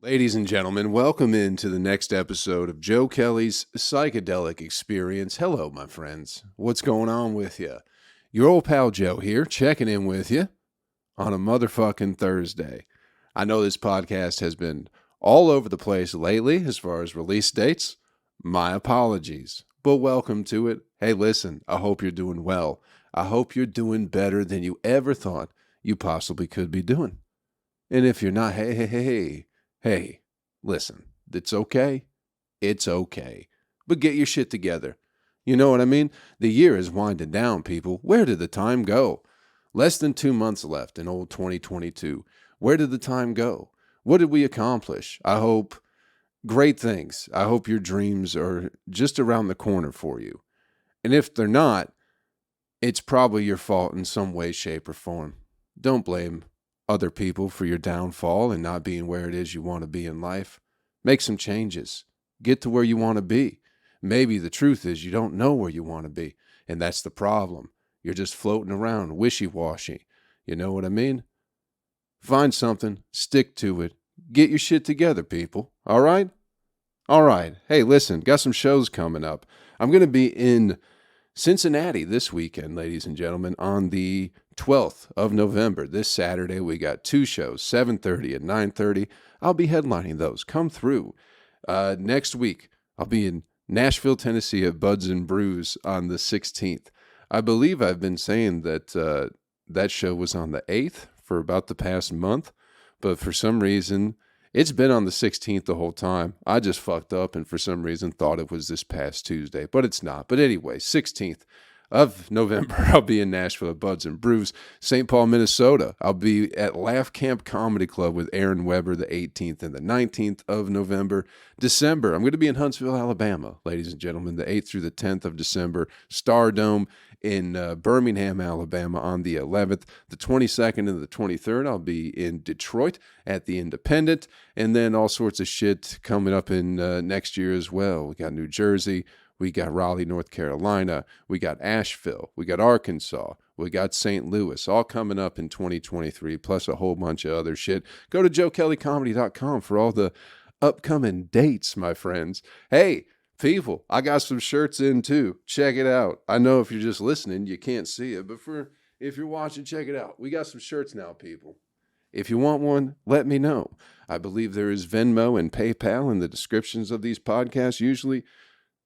Ladies and gentlemen, welcome into the next episode of Joe Kelley's Psychedelic Experience. Hello, my friends. What's going on with you? Your old pal Joe here, checking in with you on a motherfucking Thursday. I know this podcast has been all over the place lately as far as release dates. My apologies, but welcome to it. Hey, listen, I hope you're doing well. I hope you're doing better than you ever thought you possibly could be doing. And if you're not, hey, listen, it's okay. It's okay. But get your shit together. You know what I mean? The year is winding down, people. Where did the time go? Less than 2 months left in old 2022. Where did the time go? What did we accomplish? I hope great things. I hope your dreams are just around the corner for you. And if they're not, it's probably your fault in some way, shape, or form. Don't blame other people for your downfall and not being where it is you want to be in life. Make some changes. Get to where you want to be. Maybe the truth is you don't know where you want to be, and that's the problem. You're just floating around, wishy-washy. You know what I mean? Find something, stick to it. Get your shit together, people. All right? All right. Hey, listen, got some shows coming up. I'm going to be in Cincinnati this weekend, ladies and gentlemen, on the 12th of November. This Saturday, we got 2 shows, 7:30 and 9:30. I'll be headlining those. Come through. Next week, I'll be in Nashville, Tennessee at Buds and Brews on the 16th. I believe I've been saying that that show was on the 8th for about the past month, but for some reason, it's been on the 16th the whole time. I just fucked up and for some reason thought it was this past Tuesday, but it's not. But anyway, 16th of November, I'll be in Nashville at Buds and Brews. St. Paul, Minnesota, I'll be at Laugh Camp Comedy Club with Aaron Weber the 18th and the 19th of November. December, I'm going to be in Huntsville, Alabama, ladies and gentlemen, the 8th through the 10th of December. Stardome in Birmingham, Alabama on the 11th. The 22nd and the 23rd, I'll be in Detroit at the Independent. And then all sorts of shit coming up in next year as well. We got New Jersey. We got Raleigh, North Carolina. We got Asheville. We got Arkansas. We got St. Louis. All coming up in 2023, plus a whole bunch of other shit. Go to joekellycomedy.com for all the upcoming dates, my friends. Hey, people, I got some shirts in too. Check it out. I know if you're just listening, you can't see it, but if you're watching, check it out. We got some shirts now, people. If you want one, let me know. I believe there is Venmo and PayPal in the descriptions of these podcasts. Usually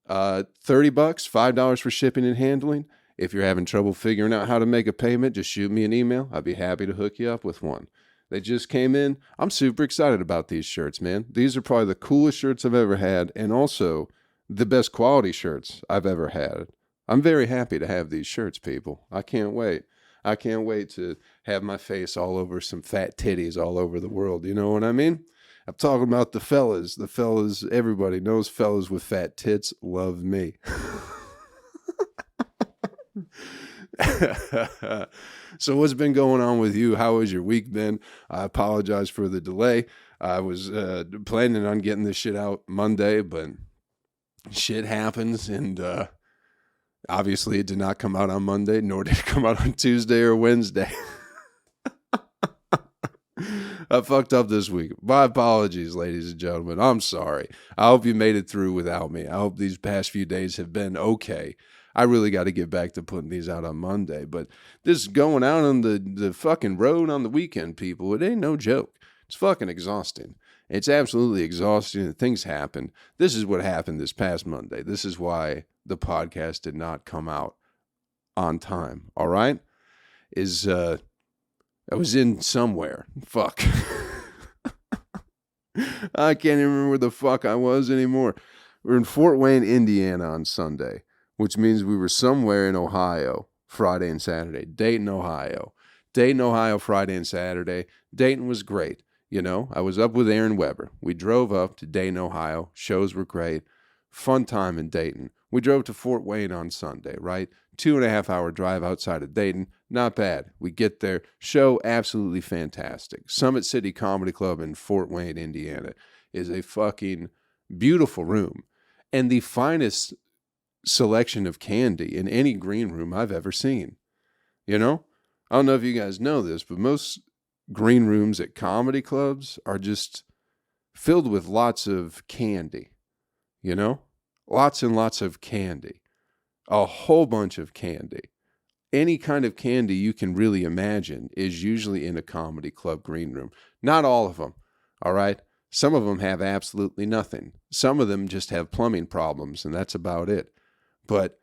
$30, $5 for shipping and handling. If you're having trouble figuring out how to make a payment, just shoot me an email. I'd be happy to hook you up with one. They just came in. I'm super excited about these shirts, man. These are probably the coolest shirts I've ever had, and also the best quality shirts I've ever had. I'm very happy to have these shirts, people. I can't wait. I can't wait to have my face all over some fat titties all over the world. You know what I mean? I'm talking about the fellas. The fellas, everybody knows fellas with fat tits love me. So what's been going on with you? How has your week been? I apologize for the delay. I was planning on getting this shit out Monday, but shit happens, and obviously it did not come out on Monday, nor did it come out on Tuesday or Wednesday. I fucked up this week. My apologies, ladies and gentlemen. I'm sorry. I hope you made it through without me. I hope these past few days have been okay. I really got to get back to putting these out on Monday. But this going out on the fucking road on the weekend, people, it ain't no joke. It's fucking exhausting. It's absolutely exhausting. Things happen. This is what happened this past Monday. This is why the podcast did not come out on time. All right? I was in somewhere. Fuck. I can't even remember where the fuck I was anymore. We're in Fort Wayne, Indiana on Sunday, which means we were somewhere in Ohio Friday and Saturday. Dayton, Ohio. Dayton, Ohio, Friday and Saturday. Dayton was great. You know, I was up with Aaron Weber. We drove up to Dayton, Ohio. Shows were great. Fun time in Dayton. We drove to Fort Wayne on Sunday, right? 2.5 hour drive outside of Dayton. Not bad. We get there. Show absolutely fantastic. Summit City Comedy Club in Fort Wayne, Indiana is a fucking beautiful room and the finest selection of candy in any green room I've ever seen. You know? I don't know if you guys know this, but most green rooms at comedy clubs are just filled with lots of candy, lots and lots of candy, a whole bunch of candy. Any kind of candy you can really imagine is usually in a comedy club green room. Not all of them, all right? Some of them have absolutely nothing. Some of them just have plumbing problems, and that's about it. But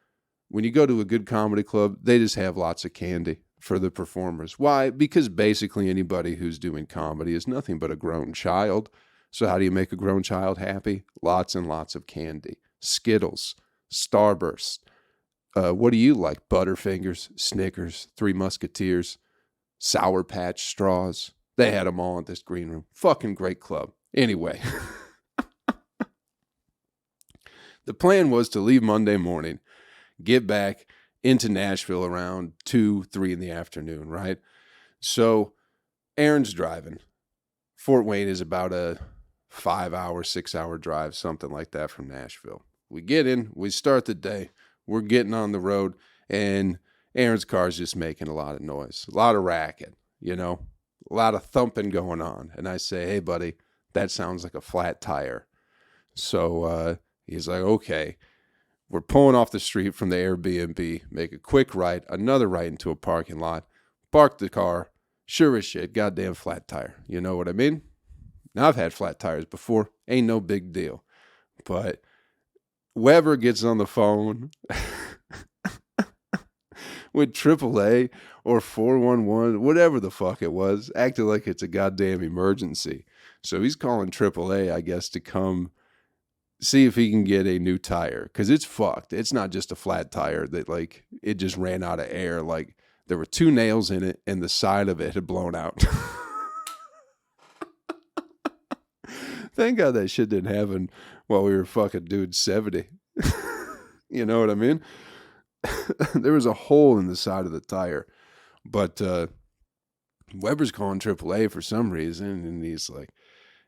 when you go to a good comedy club, they just have lots of candy for the performers. Why? Because basically anybody who's doing comedy is nothing but a grown child. So how do you make a grown child happy? Lots and lots of candy. Skittles, Starburst. What do you like? Butterfingers, Snickers, Three Musketeers, Sour Patch straws. They had them all at this green room. Fucking great club. Anyway, the plan was to leave Monday morning, get back into Nashville around 2, 3 in the afternoon, right? So Aaron's driving. Fort Wayne is about a 5-hour, 6-hour drive, something like that from Nashville. We get in, we start the day. We're getting on the road, and Aaron's car's just making a lot of noise, a lot of racket, a lot of thumping going on. And I say, hey, buddy, that sounds like a flat tire. So he's like, okay. We're pulling off the street from the Airbnb, make a quick right, another right into a parking lot, park the car. Sure as shit, goddamn flat tire. You know what I mean? Now, I've had flat tires before. Ain't no big deal. But Weber gets on the phone with AAA or 411, whatever the fuck it was, acting like it's a goddamn emergency. So he's calling AAA, I guess, to come see if he can get a new tire, because it's fucked. It's not just a flat tire that, like, it just ran out of air. Like, there were 2 nails in it, and the side of it had blown out. Thank God that shit didn't happen while we were fucking doing 70. You know what I mean? There was a hole in the side of the tire. But Weber's calling AAA for some reason, and he's like,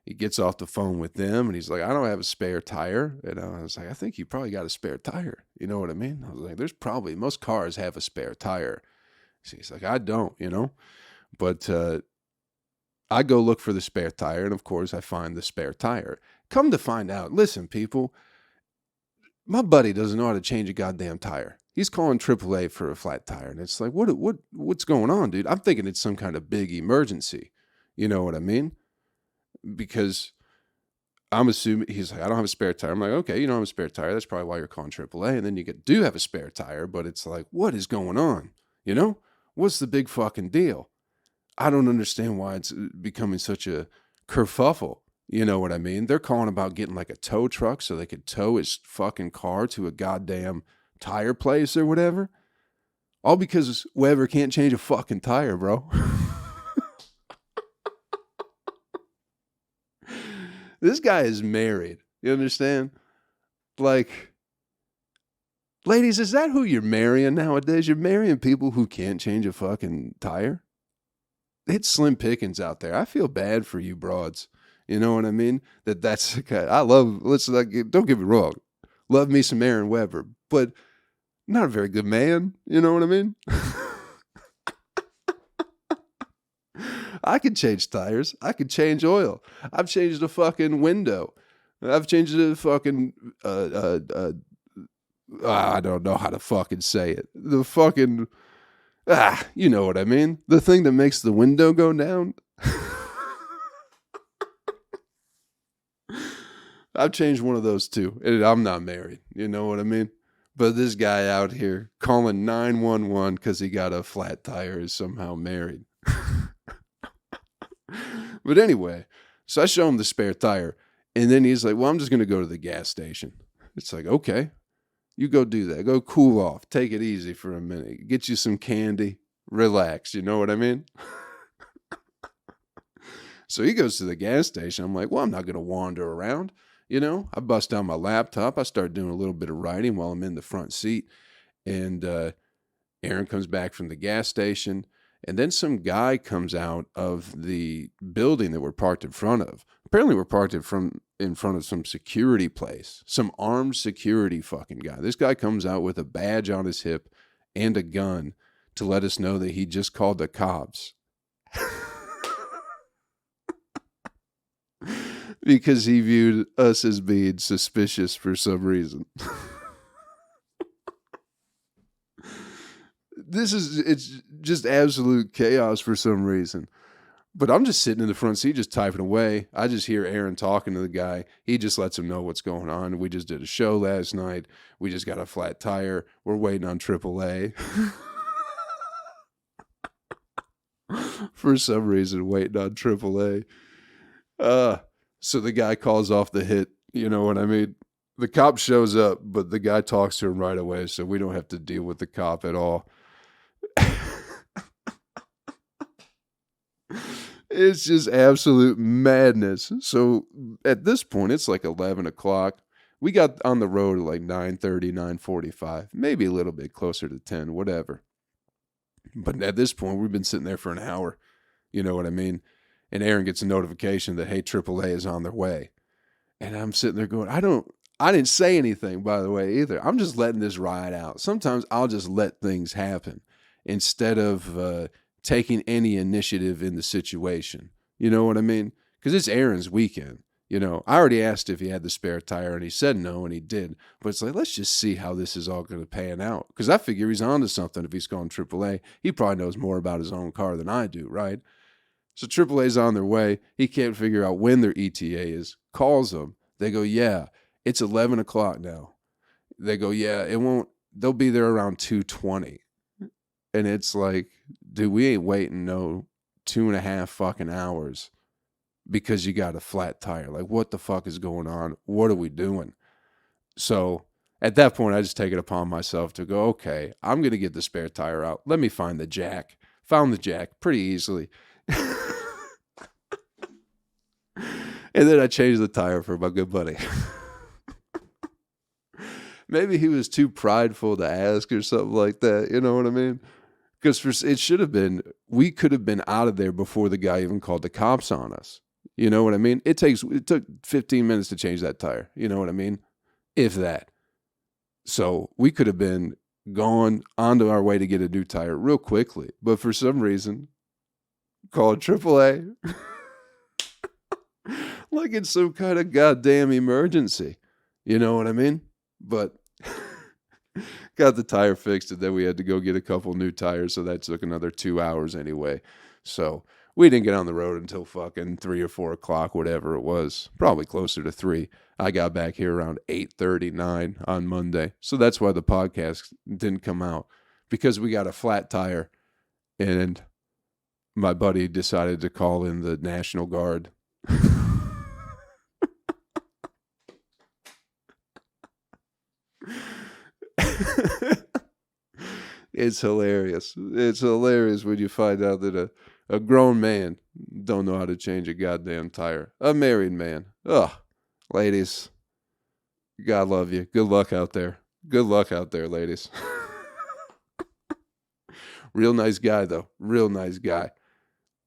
he gets off the phone with them, and he's like, I don't have a spare tire. And I was like, I think you probably got a spare tire. You know what I mean? I was like, there's probably, most cars have a spare tire. So he's like, I don't, But I go look for the spare tire, and of course I find the spare tire. Come to find out, listen, people, my buddy doesn't know how to change a goddamn tire. He's calling AAA for a flat tire, and it's like, what's going on, dude? I'm thinking it's some kind of big emergency. You know what I mean? Because I'm assuming, he's like, I don't have a spare tire. I'm like, okay, you don't have a spare tire. That's probably why you're calling AAA. And then you do have a spare tire, but it's like, what is going on? What's the big fucking deal? I don't understand why it's becoming such a kerfuffle. You know what I mean? They're calling about getting like a tow truck so they could tow his fucking car to a goddamn tire place or whatever. All because Weber can't change a fucking tire, bro. This guy is married. You understand? Like, ladies, is that who you're marrying nowadays? You're marrying people who can't change a fucking tire? It's slim pickings out there. I feel bad for you broads. You know what I mean? That's okay. Don't get me wrong. Love me some Aaron Weber, but not a very good man. You know what I mean? I can change tires. I can change oil. I've changed a fucking window. I've changed a fucking, I don't know how to fucking say it. The fucking, you know what I mean? The thing that makes the window go down. I've changed one of those too. And I'm not married. You know what I mean? But this guy out here calling 911 because he got a flat tire is somehow married. But anyway, so I show him the spare tire. And then he's like, well, I'm just going to go to the gas station. It's like, okay, you go do that. Go cool off. Take it easy for a minute. Get you some candy. Relax. You know what I mean? So he goes to the gas station. I'm like, well, I'm not going to wander around. I bust out my laptop. I start doing a little bit of writing while I'm in the front seat. And Aaron comes back from the gas station. And then some guy comes out of the building that we're parked in front of. Apparently we're parked in front of some security place. Some armed security fucking guy. This guy comes out with a badge on his hip and a gun to let us know that he just called the cops. because he viewed us as being suspicious for some reason. It's just absolute chaos for some reason. But I'm just sitting in the front seat, just typing away. I just hear Aaron talking to the guy. He just lets him know what's going on. We just did a show last night. We just got a flat tire. We're waiting on AAA. For some reason, waiting on AAA. So the guy calls off the hit. You know what I mean? The cop shows up, but the guy talks to him right away, so we don't have to deal with the cop at all. It's just absolute madness. So at this point, it's like 11 o'clock. We got on the road at like 9:30, 9:45, maybe a little bit closer to 10, whatever. But at this point, we've been sitting there for an hour. You know what I mean? And Aaron gets a notification that, hey, AAA is on their way. And I'm sitting there going, I didn't say anything, by the way, either. I'm just letting this ride out. Sometimes I'll just let things happen instead of taking any initiative in the situation. You know what I mean? Because it's Aaron's weekend. You know, I already asked if he had the spare tire, and he said no, and he did. But it's like, let's just see how this is all going to pan out. Because I figure he's on to something if he's going AAA. He probably knows more about his own car than I do, right? So AAA's on their way. He can't figure out when their ETA is. Calls them. They go, yeah, it's 11 o'clock now. They go, yeah, it won't. They'll be there around 2:20. And it's like, dude, we ain't waiting no 2.5 fucking hours because you got a flat tire. Like, what the fuck is going on? What are we doing? So at that point, I just take it upon myself to go, okay, I'm going to get the spare tire out. Let me find the jack. Found the jack pretty easily. And then I changed the tire for my good buddy. Maybe he was too prideful to ask or something like that. You know what I mean? Because it should have been, we could have been out of there before the guy even called the cops on us. You know what I mean? It took 15 minutes to change that tire. You know what I mean? If that. So we could have been gone onto our way to get a new tire real quickly. But for some reason, called AAA. Like it's some kind of goddamn emergency. You know what I mean? But got the tire fixed, and then we had to go get a couple new tires, so that took another 2 hours anyway. So we didn't get on the road until fucking 3 or 4 o'clock, whatever it was. Probably closer to 3. I got back here around 8:39 on Monday. So that's why the podcast didn't come out, because we got a flat tire, and my buddy decided to call in the National Guard. It's hilarious. It's hilarious when you find out that a grown man don't know how to change a goddamn tire. A married man. Ugh. Ladies, God love you. Good luck out there. Good luck out there, ladies. Real nice guy, though. Real nice guy.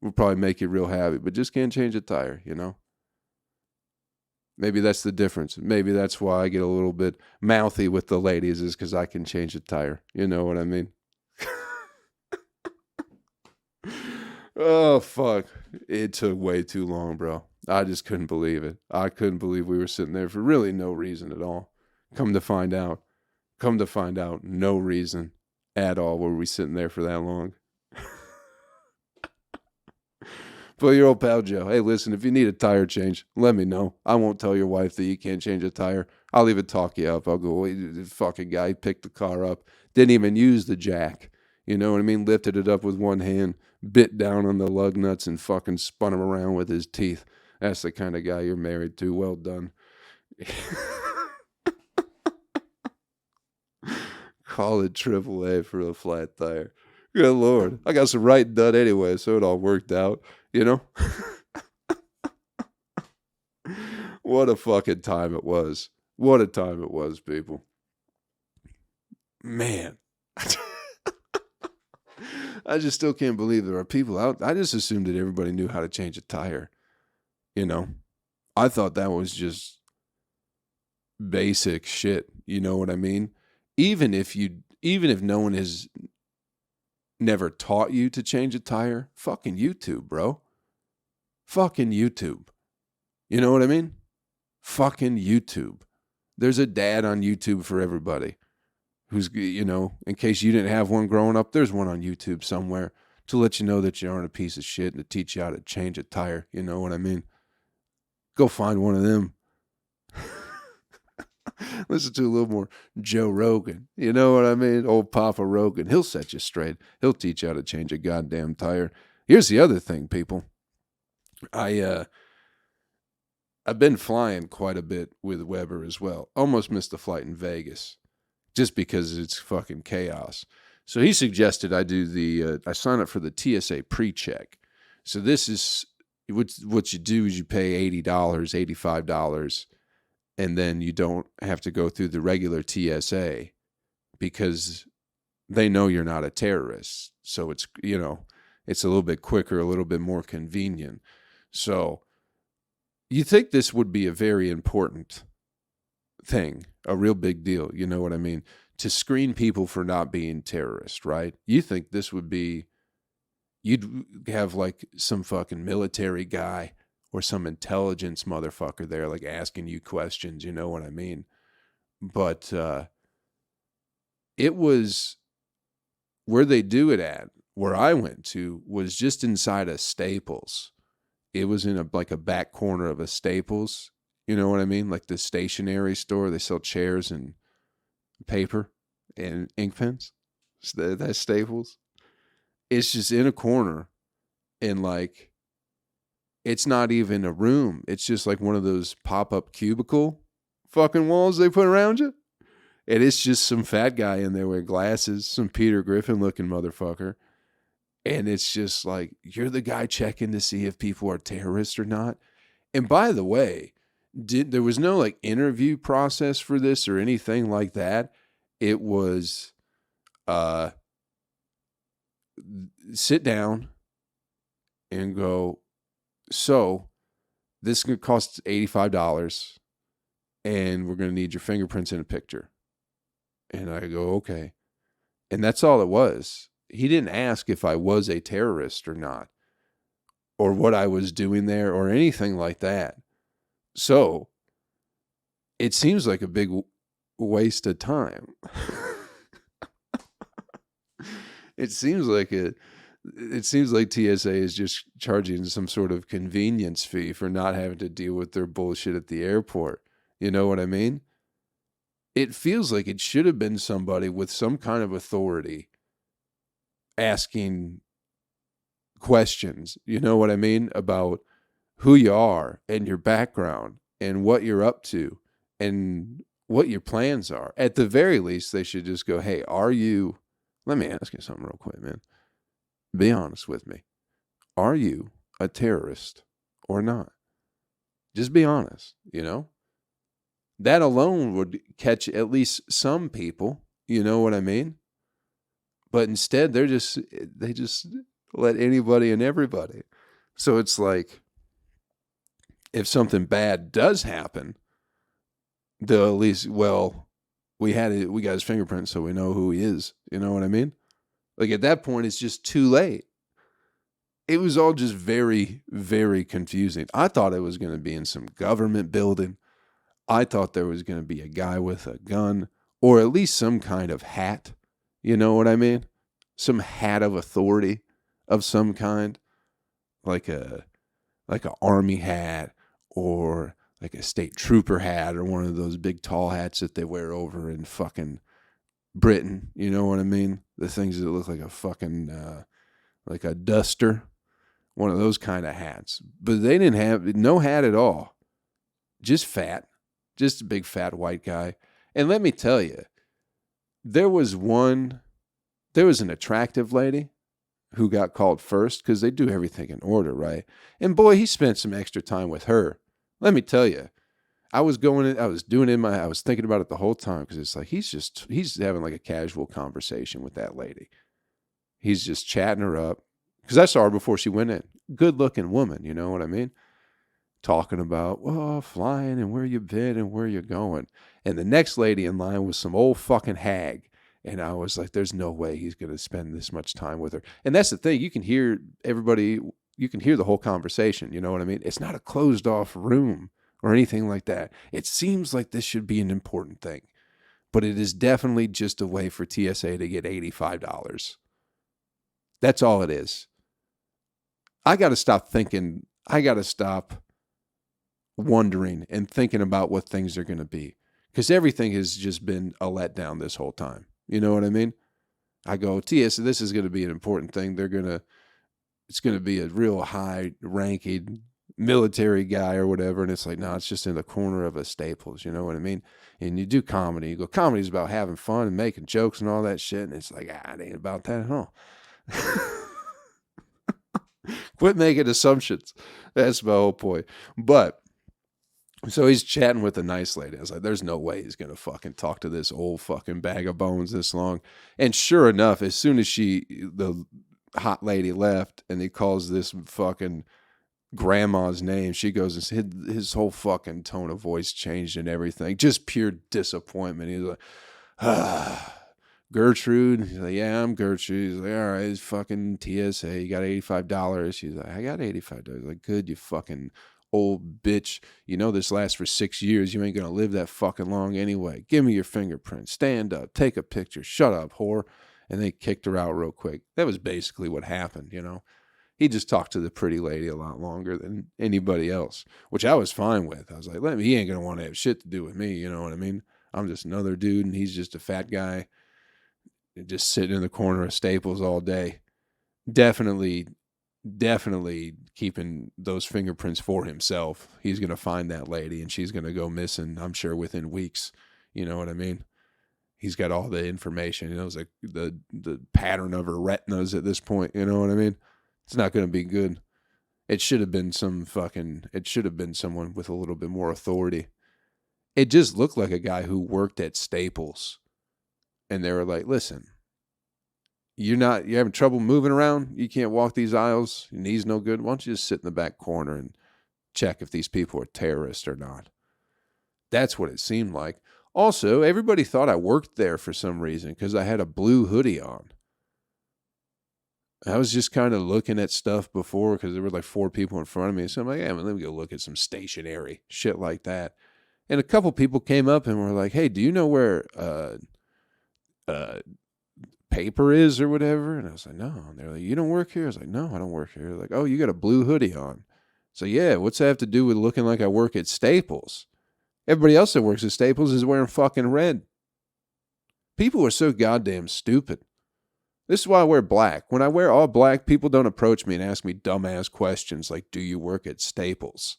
Will probably make you real happy, but just can't change a tire, you know? Maybe that's the difference. Maybe that's why I get a little bit mouthy with the ladies, is because I can change a tire. You know what I mean? Oh, fuck. It took way too long, bro. I just couldn't believe it. I couldn't believe we were sitting there for really no reason at all. Come to find out, no reason at all were we sitting there for that long. But your old pal Joe, hey, listen, if you need a tire change, let me know. I won't tell your wife that you can't change a tire. I'll even talk you up. I'll go, well, the fucking guy picked the car up, didn't even use the jack. You know what I mean? Lifted it up with one hand, bit down on the lug nuts, and fucking spun him around with his teeth. That's the kind of guy you're married to. Well done. Call it AAA for a flat tire. Good Lord. I got some writing done anyway, so it all worked out, you know? What a fucking time it was. What a time it was, people. Man. I just still can't believe there are people out. I just assumed that everybody knew how to change a tire. You know? I thought that was just basic shit. You know what I mean? Even if no one has never taught you to change a tire, fucking YouTube, bro. Fucking YouTube. You know what I mean? Fucking YouTube. There's a dad on YouTube for everybody who's, in case you didn't have one growing up, there's one on YouTube somewhere to let you know that you aren't a piece of shit and to teach you how to change a tire. You know what I mean? Go find one of them. Listen to a little more Joe Rogan. You know what I mean? Old Papa Rogan. He'll set you straight. He'll teach you how to change a goddamn tire. Here's the other thing, people. I've been flying quite a bit with Weber as well. Almost missed the flight in Vegas just because it's fucking chaos. So he suggested I do I sign up for the TSA pre-check. So this is what you do is you pay $80, $85, and then you don't have to go through the regular TSA because they know you're not a terrorist. So it's, it's a little bit quicker, a little bit more convenient. So you think this would be a very important thing, a real big deal, you know what I mean? To screen people for not being terrorists, right? You think this would be, you'd have like some fucking military guy or some intelligence motherfucker there, like asking you questions, you know what I mean? But it was where they do it at, where I went to, was just inside a Staples. It was in a back corner of a Staples, you know what I mean? Like the stationery store, they sell chairs and paper and ink pens. That's Staples. It's just in a corner, and like, it's not even a room. It's just like one of those pop-up cubicle fucking walls they put around you. And it's just some fat guy in there with glasses, some Peter Griffin looking motherfucker. And it's just like, you're the guy checking to see if people are terrorists or not. And by the way, there was no like interview process for this or anything like that. It was sit down and go, so this is going to cost $85 and we're going to need your fingerprints in a picture. And I go, okay. And that's all it was. He didn't ask if I was a terrorist or not, or what I was doing there or anything like that. So it seems like a big waste of time. It seems like TSA is just charging some sort of convenience fee for not having to deal with their bullshit at the airport. You know what I mean? It feels like it should have been somebody with some kind of authority asking questions, you know what I mean, about who you are and your background and what you're up to and what your plans are. At the very least, they should just go, hey, let me ask you something real quick, man. Be honest with me. Are you a terrorist or not? Just be honest, you know? That alone would catch at least some people, you know what I mean? But instead, they just let anybody and everybody. So it's like, if something bad does happen, they'll at least, well, we got his fingerprints, so we know who he is. You know what I mean? Like at that point, it's just too late. It was all just very, very confusing. I thought it was going to be in some government building. I thought there was going to be a guy with a gun or at least some kind of hat. You know what I mean? Some hat of authority of some kind, like a army hat or like a state trooper hat or one of those big tall hats that they wear over in fucking Britain. You know what I mean? The things that look like a fucking, like a duster, one of those kind of hats. But they didn't have no hat at all. Just fat, just a big fat white guy. And let me tell you, there was an attractive lady who got called first because they do everything in order, right? And boy, he spent some extra time with her. Let me tell you, I was thinking about it the whole time because it's like he's having like a casual conversation with that lady. He's just chatting her up because I saw her before she went in. Good looking woman, you know what I mean? Talking about, well, flying and where you been and where you're going. And the next lady in line was some old fucking hag. And I was like, there's no way he's going to spend this much time with her. And that's the thing. You can hear everybody you can hear the whole conversation. You know what I mean? It's not a closed off room or anything like that. It seems like this should be an important thing, but it is definitely just a way for TSA to get $85. That's all it is. I got to stop thinking. I got to stop wondering and thinking about what things are going to be, because everything has just been a letdown this whole time. You know what I mean? I go, TSA, this is going to be an important thing. It's going to be a real high ranking military guy or whatever. And it's like, no, it's just in the corner of a Staples. You know what I mean? And you do comedy. You go, comedy's about having fun and making jokes and all that shit. And it's like, it ain't about that at all. Quit making assumptions. That's my whole point. But so he's chatting with a nice lady. I was like, there's no way he's going to fucking talk to this old fucking bag of bones this long. And sure enough, as soon as the hot lady left and he calls this fucking grandma's name, she goes, and his whole fucking tone of voice changed and everything. Just pure disappointment. He's like, Gertrude. He's like, yeah, I'm Gertrude. He's like, all right, it's fucking TSA. You got $85. She's like, I got $85. Like, good, you fucking old bitch. You know this lasts for 6 years. You ain't gonna live that fucking long anyway. Give me your fingerprint. Stand up. Take a picture. Shut up, whore. And they kicked her out real quick. That was basically what happened, you know. He just talked to the pretty lady a lot longer than anybody else, which I was fine with. I was like, he ain't gonna want to have shit to do with me, you know what I mean? I'm just another dude, and he's just a fat guy just sitting in the corner of Staples all day. Definitely keeping those fingerprints for himself. He's going to find that lady and she's going to go missing, I'm sure, within weeks. You know what I mean? He's got all the information. He knows like the pattern of her retinas at this point. You know what I mean? It's not going to be good. It should have been someone with a little bit more authority. It just looked like a guy who worked at Staples. And they were like, listen, you're having trouble moving around. You can't walk these aisles. Your knee's no good. Why don't you just sit in the back corner and check if these people are terrorists or not? That's what it seemed like. Also, everybody thought I worked there for some reason because I had a blue hoodie on. I was just kind of looking at stuff before because there were like 4 people in front of me. So I'm like, let me go look at some stationery, shit like that. And a couple people came up and were like, hey, do you know where paper is or whatever? And I was like, no. And they're like, you don't work here? I was like, no, I don't work here. They're like, oh, you got a blue hoodie on. So yeah, what's that have to do with looking like I work at Staples? Everybody else that works at Staples is wearing fucking red. People are so goddamn stupid. This is why I wear black. When I wear all black, people don't approach me and ask me dumbass questions like, do you work at Staples?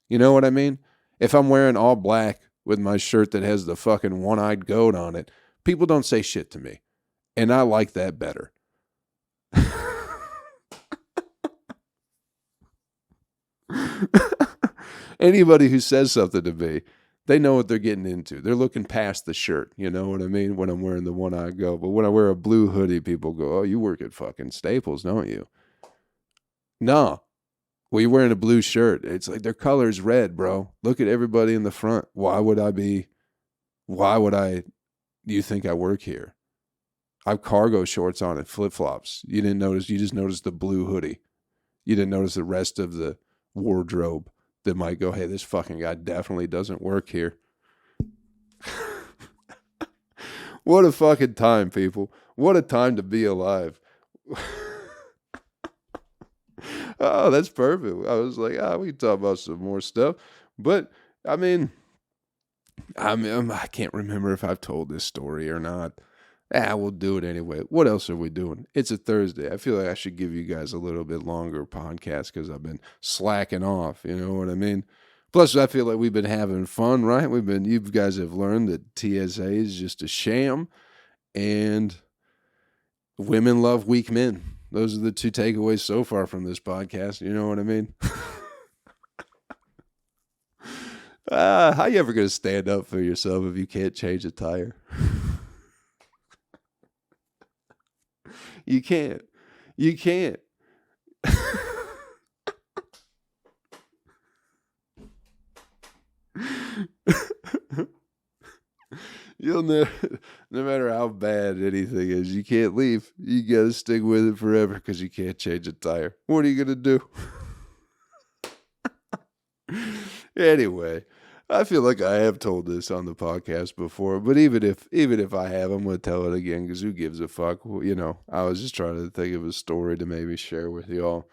You know what I mean? If I'm wearing all black with my shirt that has the fucking one-eyed goat on it, people don't say shit to me. And I like that better. Anybody who says something to me, they know what they're getting into. They're looking past the shirt. You know what I mean? When I'm wearing the one-eyed goat. But when I wear a blue hoodie, people go, oh, you work at fucking Staples, don't you? No. Well, you're wearing a blue shirt. It's like their color's red, bro. Look at everybody in the front. Why would you think I work here? I have cargo shorts on and flip-flops. You didn't notice. You just noticed the blue hoodie. You didn't notice the rest of the wardrobe that might go, hey, this fucking guy definitely doesn't work here. What a fucking time, people. What a time to be alive. Oh, that's perfect. I was like, we can talk about some more stuff. But, I can't remember if I've told this story or not. We'll do it anyway. What else are we doing? It's a Thursday. I feel like I should give you guys a little bit longer podcast because I've been slacking off. You know what I mean? Plus, I feel like we've been having fun, right? You guys have learned that TSA is just a sham and women love weak men. Those are the 2 takeaways so far from this podcast. You know what I mean? How you ever going to stand up for yourself if you can't change a tire? You can't. You can't. You'll never. No matter how bad anything is, you can't leave. You got to stick with it forever because you can't change a tire. What are you going to do? Anyway, I feel like I have told this on the podcast before, but even if I have, I'm going to tell it again because who gives a fuck? Well, I was just trying to think of a story to maybe share with y'all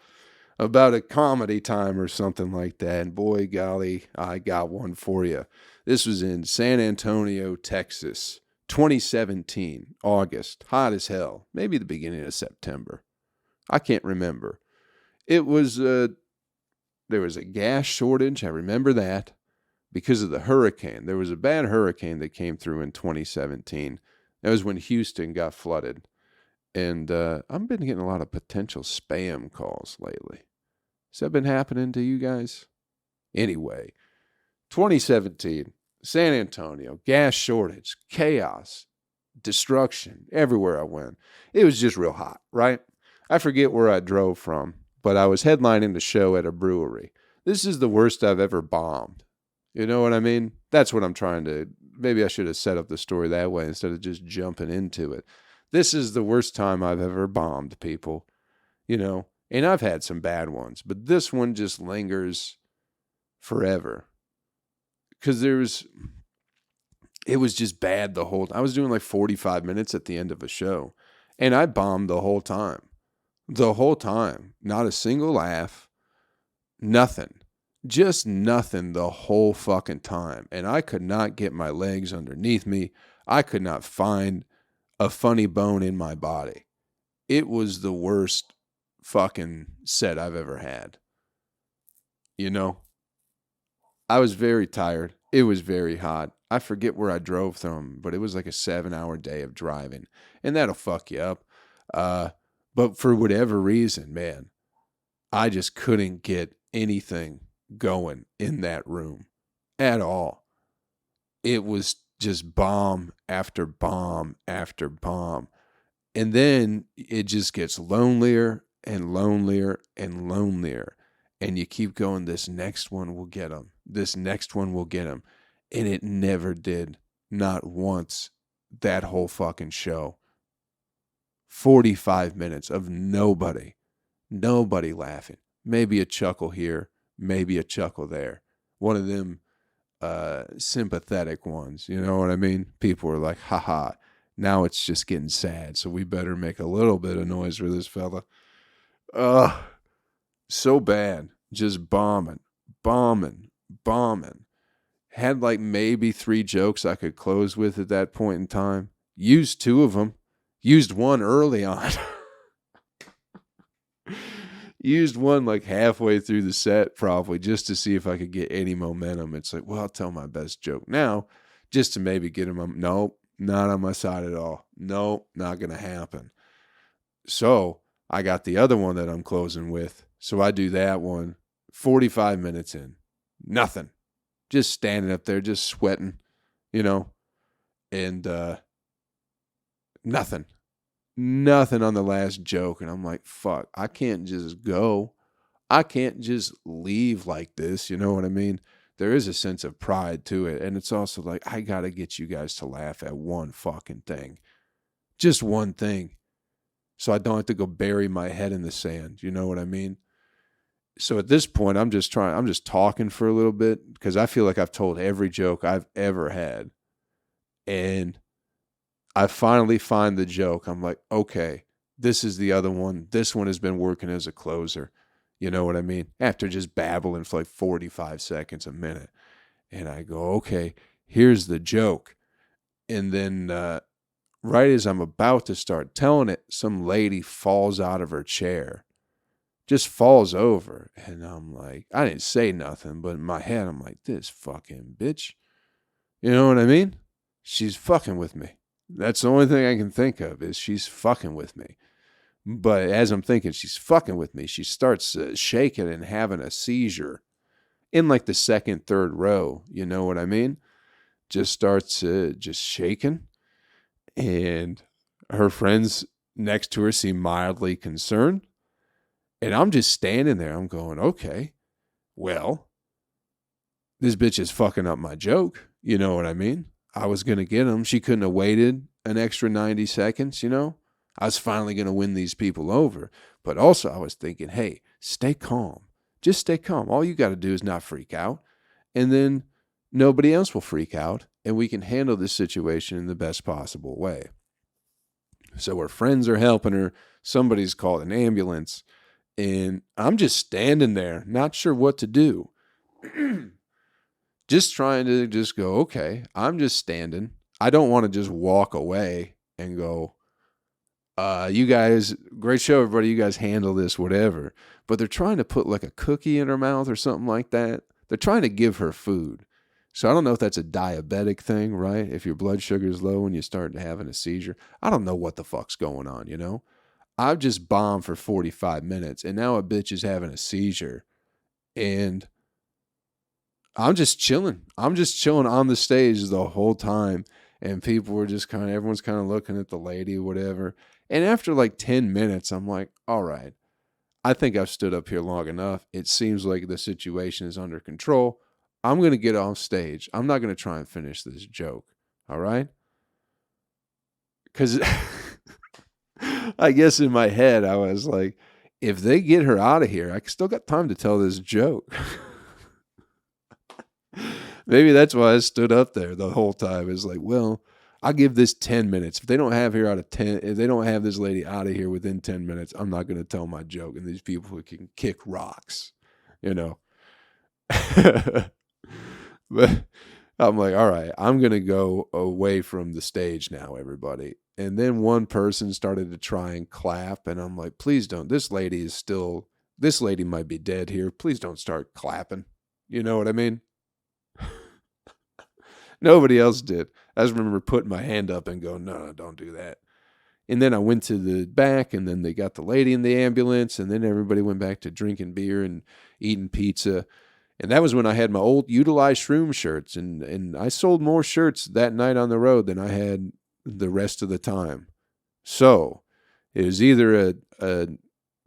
about a comedy time or something like that. And boy, golly, I got one for you. This was in San Antonio, Texas. 2017, August, hot as hell, maybe the beginning of September. I can't remember. It was, there was a gas shortage. I remember that because of the hurricane. There was a bad hurricane that came through in 2017. That was when Houston got flooded. And I've been getting a lot of potential spam calls lately. Has that been happening to you guys? Anyway, 2017. San Antonio, gas shortage, chaos, destruction everywhere I went. It was just real hot, right? I forget where I drove from, but I was headlining the show at a brewery. This is the worst I've ever bombed. You know what I mean? That's what I'm trying to, maybe I should have set up the story that way instead of just jumping into it. This is the worst time I've ever bombed, people, and I've had some bad ones, but this one just lingers forever. Because it was just bad the whole time. I was doing like 45 minutes at the end of a show, and I bombed the whole time. The whole time. Not a single laugh. Nothing. Just nothing the whole fucking time. And I could not get my legs underneath me. I could not find a funny bone in my body. It was the worst fucking set I've ever had. I was very tired. It was very hot. I forget where I drove from, but it was like a 7-hour day of driving. And that'll fuck you up. But for whatever reason, man, I just couldn't get anything going in that room at all. It was just bomb after bomb after bomb. And then it just gets lonelier and lonelier and lonelier. And you keep going, this next one will get them. This next one will get them. And it never did. Not once. That whole fucking show. 45 minutes of nobody laughing. Maybe a chuckle here. Maybe a chuckle there. One of them sympathetic ones. You know what I mean? People were like, haha. Now it's just getting sad. So we better make a little bit of noise for this fella. So bad. Just bombing. Had like maybe 3 jokes I could close with at that point in time. Used 2 of them. Used one early on. Used one like halfway through the set probably just to see if I could get any momentum. It's like, well, I'll tell my best joke now just to maybe get him. Nope, not on my side at all. Nope, not going to happen. So I got the other one that I'm closing with. So I do that one 45 minutes in. Nothing. Just standing up there, just sweating, and nothing. Nothing on the last joke. And I'm like, fuck, I can't just go. I can't just leave like this. You know what I mean? There is a sense of pride to it. And it's also like, I got to get you guys to laugh at one fucking thing. Just one thing. So I don't have to go bury my head in the sand. You know what I mean? So at this point, I'm just talking for a little bit because I feel like I've told every joke I've ever had. And I finally find the joke. I'm like, okay, this is the other one. This one has been working as a closer. You know what I mean? After just babbling for like 45 seconds, a minute. And I go, okay, here's the joke. And then right as I'm about to start telling it, some lady falls out of her chair. Just falls over. And I'm like, I didn't say nothing, but in my head, I'm like, this fucking bitch. You know what I mean? She's fucking with me. That's the only thing I can think of is she's fucking with me. But as I'm thinking she's fucking with me, she starts shaking and having a seizure in like the second, third row. You know what I mean? Just starts just shaking. And her friends next to her seem mildly concerned. And I'm just standing there. I'm going, okay, well, this bitch is fucking up my joke. You know what I mean? I was going to get him. She couldn't have waited an extra 90 seconds, you know? I was finally going to win these people over. But also I was thinking, hey, stay calm. Just stay calm. All you got to do is not freak out. And then nobody else will freak out. And we can handle this situation in the best possible way. So her friends are helping her. Somebody's called an ambulance. And I'm just standing there, not sure what to do. Just trying to just go, okay, I'm just standing. I don't want to just walk away and go, you guys, great show, everybody. You guys handle this, whatever. But they're trying to put like a cookie in her mouth or something like that. They're trying to give her food. So I don't know if that's a diabetic thing, right? If your blood sugar is low and you start having a seizure. I don't know what the fuck's going on, you know? I've just bombed for 45 minutes and now a bitch is having a seizure. And I'm just chilling. I'm just chilling on the stage the whole time. And people were just everyone's kind of looking at the lady, whatever. And after like 10 minutes, I'm like, all right, I think I've stood up here long enough. It seems like the situation is under control. I'm going to get off stage. I'm not going to try and finish this joke. All right? Because I guess in my head, I was like, if they get her out of here, I still got time to tell this joke. Maybe that's why I stood up there the whole time. It's like, well, I'll give this 10 minutes. If they don't have this lady out of here within 10 minutes, I'm not going to tell my joke. And these people can kick rocks, you know. But I'm like, all right, I'm going to go away from the stage now, everybody. And then one person started to try and clap. And I'm like, please don't. This lady might be dead here. Please don't start clapping. You know what I mean? Nobody else did. I just remember putting my hand up and going, no, don't do that. And then I went to the back, and then they got the lady in the ambulance, and then everybody went back to drinking beer and eating pizza. And that was when I had my old utilized shroom shirts, and I sold more shirts that night on the road than I had the rest of the time. So it was either a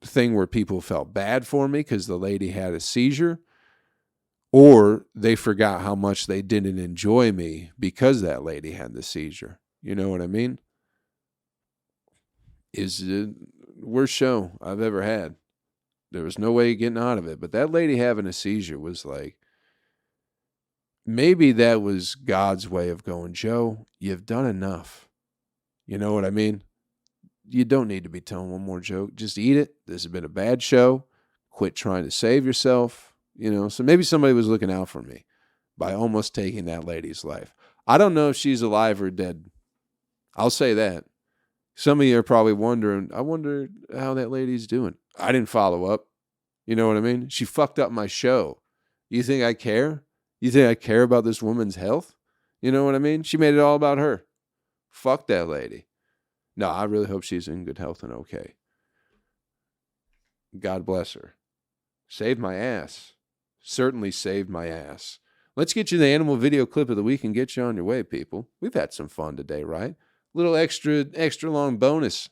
thing where people felt bad for me because the lady had a seizure, or they forgot how much they didn't enjoy me because that lady had the seizure. You know what I mean? Is the worst show I've ever had. There was no way of getting out of it. But that lady having a seizure was like, maybe that was God's way of going, Joe, you've done enough. You know what I mean? You don't need to be telling one more joke. Just eat it. This has been a bad show. Quit trying to save yourself. You know, so maybe somebody was looking out for me by almost taking that lady's life. I don't know if she's alive or dead. I'll say that. Some of you are probably wondering, I wonder how that lady's doing. I didn't follow up. You know what I mean? She fucked up my show. You think I care? You think I care about this woman's health? You know what I mean? She made it all about her. Fuck that lady. No, I really hope she's in good health and okay. God bless her. Saved my ass. Certainly saved my ass. Let's get you the animal video clip of the week and get you on your way, people. We've had some fun today, right? Little extra long bonus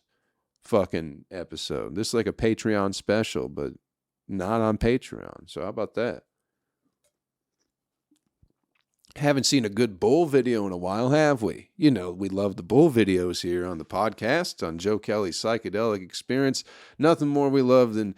fucking episode. This is like a Patreon special, but not on Patreon. So how about that? Haven't seen a good bull video in a while, have we? You know, we love the bull videos here on the podcast, on Joe Kelley's Psychedelic Experience. Nothing more we love than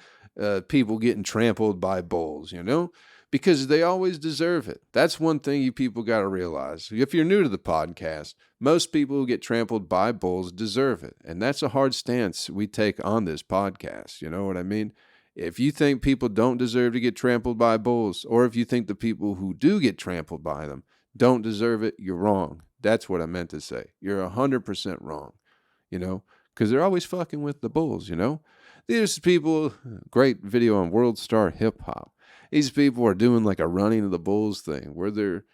people getting trampled by bulls, you know? Because they always deserve it. That's one thing you people got to realize. If you're new to the podcast, most people who get trampled by bulls deserve it. And that's a hard stance we take on this podcast. You know what I mean? If you think people don't deserve to get trampled by bulls, or if you think the people who do get trampled by them don't deserve it, you're wrong. That's what I meant to say. You're 100% wrong, you know, because they're always fucking with the bulls, you know. There's people, great video on World Star Hip Hop. These people are doing like a running of the bulls thing where they're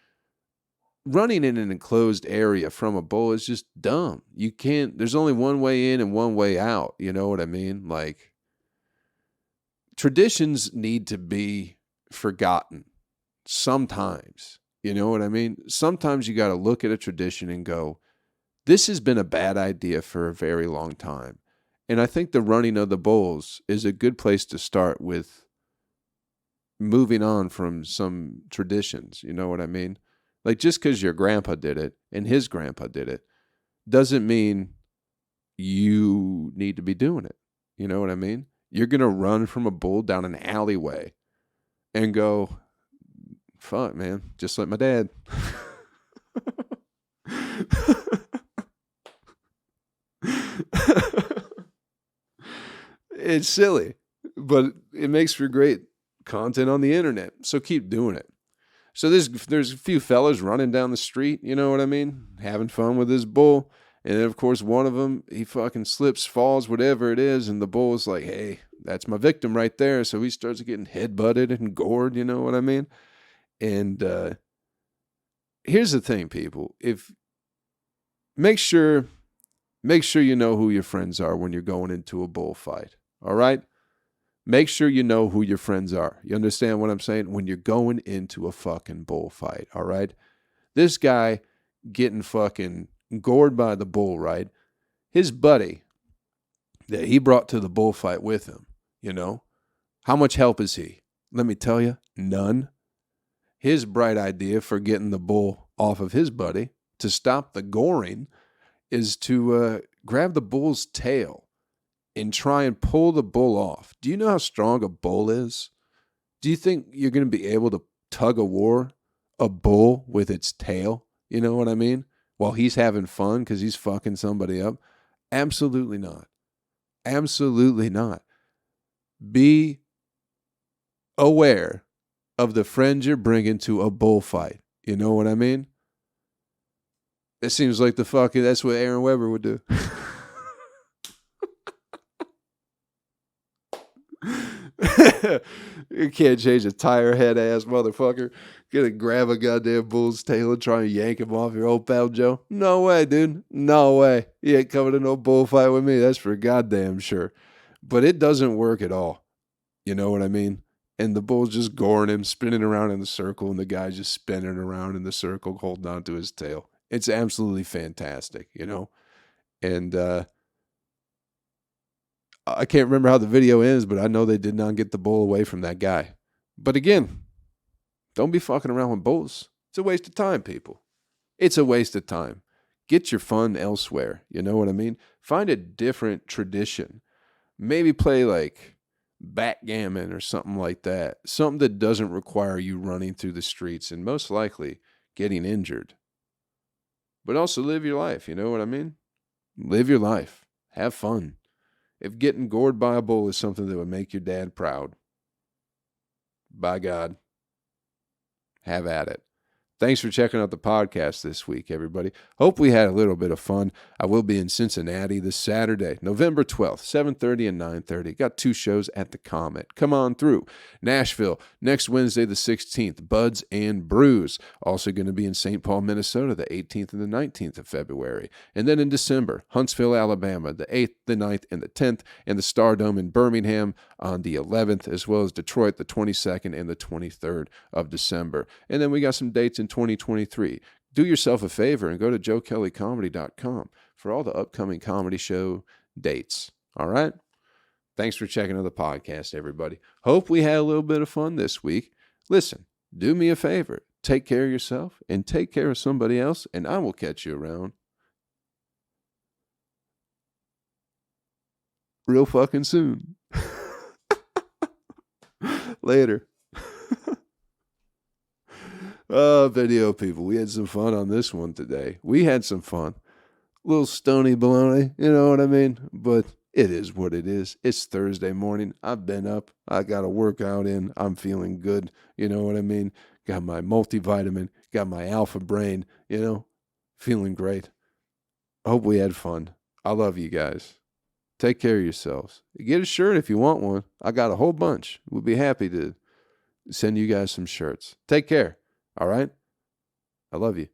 running in an enclosed area from a bull. Is just dumb. You can't, there's only one way in and one way out. You know what I mean? Like, traditions need to be forgotten sometimes. You know what I mean? Sometimes you got to look at a tradition and go, this has been a bad idea for a very long time. And I think the running of the bulls is a good place to start with moving on from some traditions. You know what I mean? Like, just because your grandpa did it and his grandpa did it doesn't mean you need to be doing it. You know what I mean? You're going to run from a bull down an alleyway and go, fuck, man, just like my dad. It's silly, but it makes for great content on the internet. So keep doing it. So there's a few fellas running down the street, you know what I mean? Having fun with this bull. And then, of course, one of them, he fucking slips, falls, whatever it is. And the bull's like, hey, that's my victim right there. So he starts getting headbutted and gored, you know what I mean? And here's the thing, people. Make sure you know who your friends are when you're going into a bullfight. All right? Make sure you know who your friends are. You understand what I'm saying? When you're going into a fucking bullfight, all right? This guy getting fucking gored by the bull, right? His buddy that he brought to the bullfight with him, you know? How much help is he? Let me tell you, none. His bright idea for getting the bull off of his buddy to stop the goring is to grab the bull's tail and try and pull the bull off. Do you know how strong a bull is? Do you think you're going to be able to tug a bull with its tail? You know what I mean? While he's having fun because he's fucking somebody up? Absolutely not. Absolutely not. Be aware of the friends you're bringing to a bullfight. You know what I mean? It seems like that's what Aaron Weber would do. You can't change a tire head ass motherfucker. Gonna grab a goddamn bull's tail and try and yank him off your old pal Joe? No way, dude. No way. You ain't coming to no bullfight with me. That's for goddamn sure. But it doesn't work at all. You know what I mean? And the bull's just goring him, spinning around in the circle, and the guy's just spinning around in the circle, holding on to his tail. It's absolutely fantastic, you know? And I can't remember how the video ends, but I know they did not get the bull away from that guy. But again, don't be fucking around with bulls. It's a waste of time, people. It's a waste of time. Get your fun elsewhere. You know what I mean? Find a different tradition. Maybe play like backgammon or something like that. Something that doesn't require you running through the streets and most likely getting injured. But also live your life. You know what I mean? Live your life. Have fun. If getting gored by a bull is something that would make your dad proud, by God, have at it. Thanks for checking out the podcast this week, everybody. Hope we had a little bit of fun. I will be in Cincinnati this Saturday, November 12th, 7:30 and 9:30. Got 2 shows at the Comet. Come on through. Nashville, next Wednesday the 16th, Buds and Brews. Also going to be in St. Paul, Minnesota, the 18th and the 19th of February. And then in December, Huntsville, Alabama, the 8th, the 9th, and the 10th, and the Stardome in Birmingham on the 11th, as well as Detroit, the 22nd and the 23rd of December. And then we got some dates in 2023. Do yourself a favor and go to joekellycomedy.com for all the upcoming comedy show dates. All right? Thanks for checking out the podcast, everybody. Hope we had a little bit of fun this week. Listen, do me a favor. Take care of yourself and take care of somebody else, and I will catch you around real fucking soon. Later. Video people, we had some fun on this one today. We had some fun. A little stony baloney, you know what I mean? But it is what it is. It's Thursday morning. I've been up. I got a workout in. I'm feeling good. You know what I mean? Got my multivitamin. Got my alpha brain. You know, feeling great. I hope we had fun. I love you guys. Take care of yourselves. Get a shirt if you want one. I got a whole bunch. We'll be happy to send you guys some shirts. Take care. All right? I love you.